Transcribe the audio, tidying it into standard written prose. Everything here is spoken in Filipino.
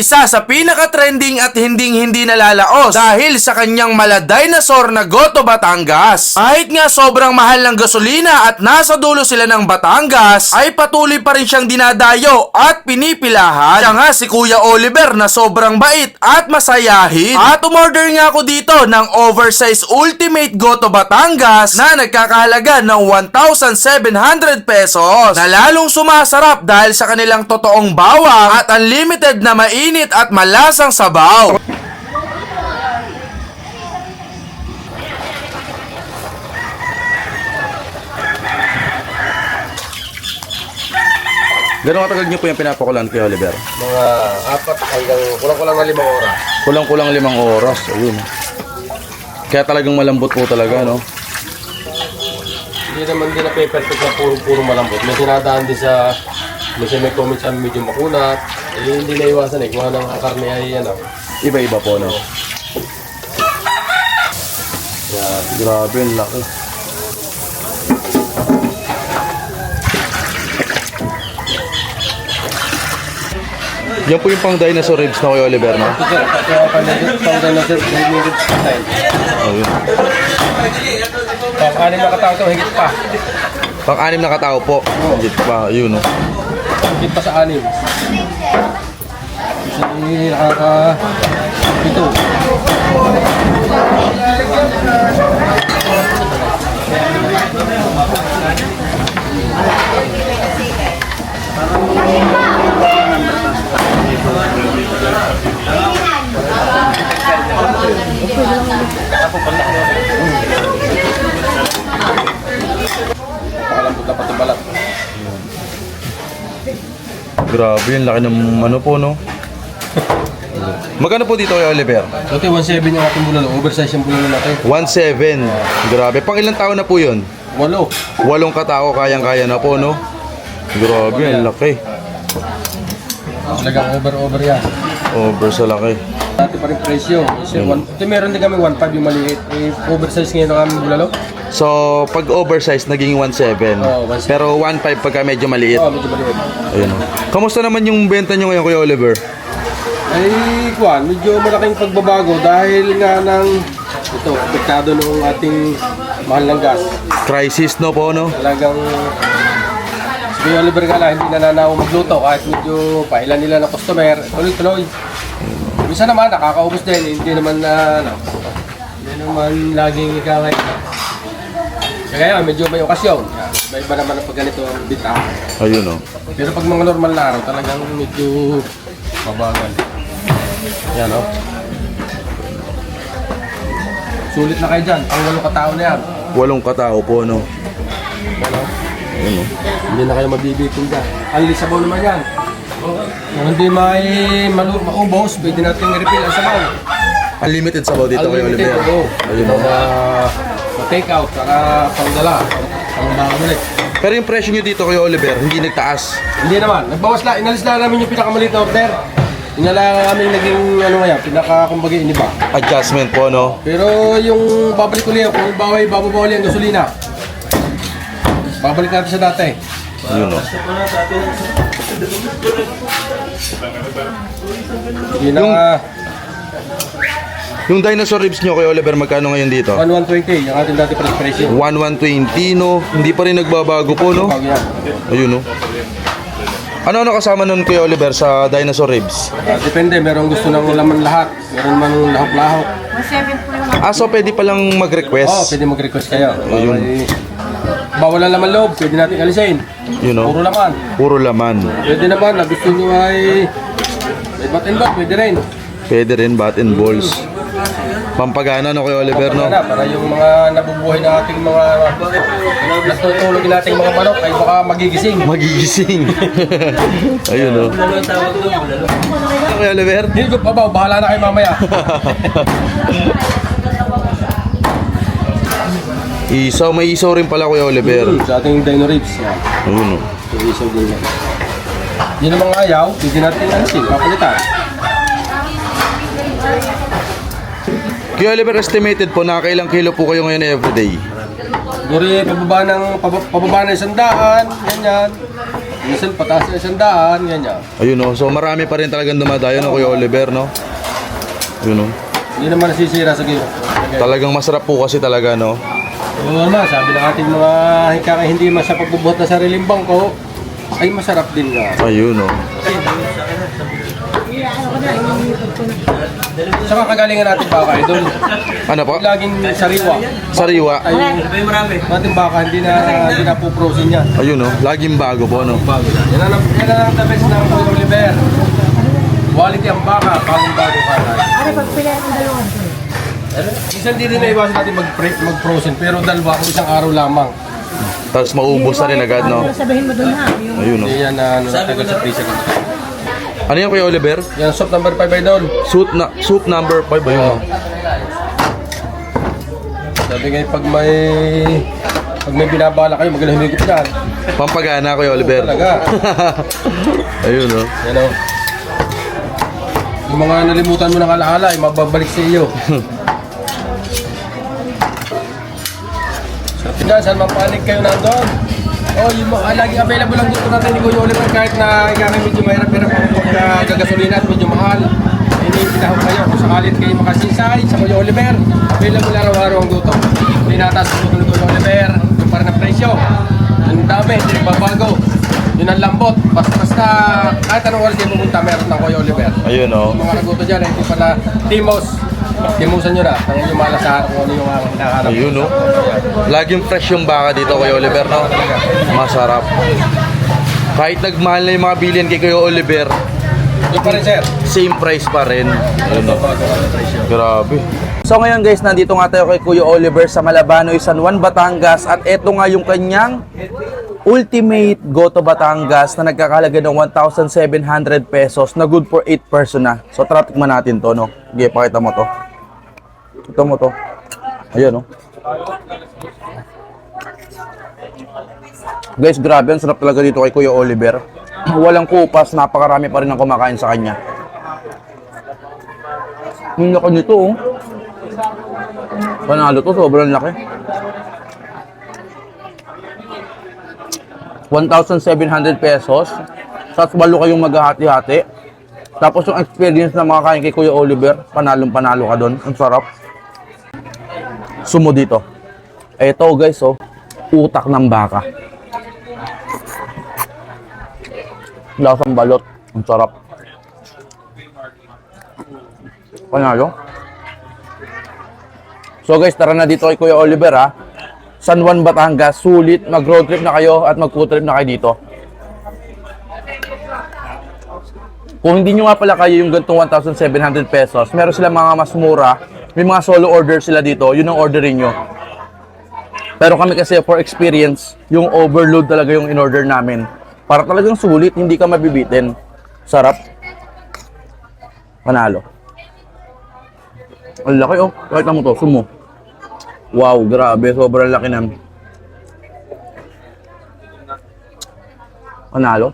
Isa sa pinaka-trending at hinding-hindi nalalaos dahil sa kanyang mala-dinosaur na Goto Batangas. Kahit nga sobrang mahal ng gasolina at nasa dulo sila ng Batangas, ay patuloy pa rin siyang dinadayo at pinipilahan. Siya nga si Kuya Oliver na sobrang bait at masayahin. At umorder nga ako dito ng oversized Ultimate Goto Batangas na nagkakahalaga ng 1,700 pesos na lalong sumasarap dahil sa kanilang totoong bawang at unlimited na mainit at malasang sabaw. Gano'ng katagal niyo po yung pinapakulan kay Oliver? Mga 4 hanggang kulang-kulang na 5 oras. Kulang-kulang 5 oras. Ayun. Kaya talagang malambot po talaga, no? Hindi naman din na perfect na puro malambot. May sinadaan din sa may comments sa medyo makunat. Hindi na iwasan kung anong karne ay ano. Iba-iba po, no? Yan. Grabe, ang laki. Yan po yung pang dinosaur ribs na kay Oliver, no? Kaya pang na sir, higit style. Ayun. Pang-anim na katao ito, higit pa. Pang-anim na katao po. Higit pa, yun, no? Higit pa sa 6. Kasi ito. Nakalambot na pati balat. Grabe, yung laki ng ano po, no? Magkano po dito kay Oliver? Dati 1.7 yung ating bulalo. Oversize yung bulalo natin. 1.7. Grabe. Pang ilang taon na po yun? 8. 8 katao, kayang-kaya na po, no? Grabe, ang laki. Talagang over yan. Over sa laki. Dati pa rin presyo. Ito meron din kami 1.5 yung maliit. Oversize ngayon ang aming bulalo. So, pag oversize, naging 1.7. Oo, 1.7. Pero 1.5 pagka medyo maliit. Oo, medyo maliit. Ayun. Kamusta naman yung benta nyo ngayon, Kuya Oliver? Ay, Juan, medyo malaking pagbabago dahil nga ng ito, apektado ng ating mahal ng gas. Crisis, no po, no? Talagang si Kuya Oliver nga lang, hindi nananaw magluto kahit medyo pailan nila ng customer. Tuloy-tuloy. Minsan naman, nakakaubos din. Hindi naman hindi naman laging ikangay. Kaya medyo may okasyon. Iba naman ang pag ganito ang bita. Ayun, no? Pero pag mga normal na araw, talagang medyo mabagal. Yan, oh. Sulit na kayo dyan. Ang 8 katao na yan. 8 katao po, no? Yan, oh. Ayun, no? Hindi na kayo mabibitin dyan. Ang lisabaw naman yan. Kung hindi maubos, pwede natin i-refill ang sabaw. Unlimited sabaw dito kay Oliver. Oo. Ayun, no? Ma-take out, saka pangdala, pang-balik. Pero yung presyo nyo dito kay Oliver, hindi nagtaas. Hindi naman. Nagbawas lang. Inalis lang namin yung pinakamaliit na order. Inala namin naging kumbaga iniba. Adjustment po, no? Pero yung babalik ulit, kung bababawali ang gasolina, babalik natin sa dati. Ayun, no? Yun ang Yung dinosaur ribs nyo kay Oliver, magkano ngayon dito? 1,120 yung ating dati presyo. 1,120, no? Hindi pa rin nagbabago po, no? Bago yan. Ayun, no? Ano kasama nun Kuya Oliver sa dinosaur ribs? Depende, merong gusto ng laman lahat. Meron man lahok-lahok. So pwede palang mag-request? Oo, pwede mag-request kayo. Ayun. Bawal ang laman loob, pwede natin alisin. You know? Puro laman. Puro laman. Pwede naman, na gusto nyo ay may bat and bat, pwede rin. Pwede rin bat and balls. Pampagana, no, Kuya Oliver, no? Para yung mga nabubuhay na ating mga natutulog nating mga manok ay baka magigising. Magigising. Ayun, no? Kuya Oliver? Hindi ko pa ba, bahala na kayo mamaya. Isaw, may isaw rin pala Kuya Oliver. Sa ating dino ribs. Yan. Ayun, no? Yung isaw din yan. Yun ang mga ayaw, hindi natin alisin, papalitan. Kuya Oliver, estimated po, nakakailang kilo po kayo ngayon everyday? Duri, pababa ng 100, ganyan. Minsan pataas na 100, ganyan. Ayun no. So marami pa rin talagang dumadayo no Kuya Oliver no. Ayun no. Hindi naman nasisira sa gilid. Talagang masarap po kasi talaga no. Oo naman, sabi ng ating mga hikaka hindi man sa pagbubuhat ng sariling bangko, ay masarap din nga. Ayun no. Sa kakagalingan natin baka, idol, Ano po? laging sariwa. Sariwa. Ay, ating baka hindi na puprosin yan. Ayun no. Laging bago po no. Bago yan. Yan ang the best ng Kuya Oliver. Quality ang baka, bagong bago ka. Ano pagpila ng dalawang to? Minsan di rin naiwasan natin mag-frozen, pero dalawa kung isang araw lamang. Tapos maubos na rin agad no. Ano sabihin mo doon ha? Yung Ayun no. Hindi yan na natagal sa freezer. Ano yan Kuya Oliver? Yan, soup number 5 idol. Soup number 5 ba yun no? Sabi ngayon pag may binabala kayo, magalang humigop dyan. Pampagana Kuya Oliver. Talaga. Ayun no. Yan o. Yung mga nalimutan mo ng alaala, ay mababalik sa iyo. Sa Pinas, saan mapanig kayo nandun? Yung laging available lang dito natin ni Kuya Oliver kahit na ikakay medyo mahirap-hirap ang pagkagasolina at medyo mahal. Pinahog kayo kung sakalit kayo makasinsay sa Kuya Oliver. Available araw-araw ang luto. Tinataas ang luto ni Kuya Oliver. Yung parang na presyo. Yung dami, hindi nagbabago. Yun ang lambot. Basta kahit anong oras kayo pumunta, meron ng Kuya Oliver. Ayun no. Yung mga naguto dyan, hindi pala timos. Timusan nyo na. Tangan yung malasahan kung ano yung hinahanap. Ayun no. Laging fresh yung baka dito Kuya Oliver no. Masarap. Kahit nagmahal na yung mga bilhin kay Kuya Oliver, Yung pa rin, sir. same price pa rin. Ayun no. Grabe. So ngayon guys, nandito nga tayo kay Kuya Oliver sa Malabanoy, San Juan, Batangas. At eto nga yung kanyang Ultimate Goto Batangas na nagkakalaga ng 1,700 pesos na good for 8 person na. So tara, tikman natin to no. Sige, pakita mo to. Ito mo to. Ayan no. Guys, grabe, ang sarap talaga dito kay Kuya Oliver. Walang kupas, napakarami pa rin ang kumakain sa kanya. Yung laki nito oh. Panalo to, sobrang laki. 1,700 pesos. Sa 8 kayong maghahati-hati. Tapos yung experience na makakain kay Kuya Oliver, panalong-panalo ka doon. Ang sarap. Sumo dito. Ito guys, oh, utak ng baka. Lasang balot. Ang sarap. Panalo. So guys, tara na dito kay Kuya Oliver ha. San Juan, Batangas, sulit, mag-road trip na kayo at mag-food trip na kayo dito. Kung hindi nyo nga pala kayo yung gantong 1,700 pesos, meron sila mga mas mura, may mga solo order sila dito, yun ang orderin nyo. Pero kami kasi for experience, yung overload talaga yung in-order namin. Para talagang sulit, hindi ka mabibitin. Sarap. Panalo. Ang laki oh, kahit mo to, sumo. Wow, grabe. Sobrang laki ng panalo.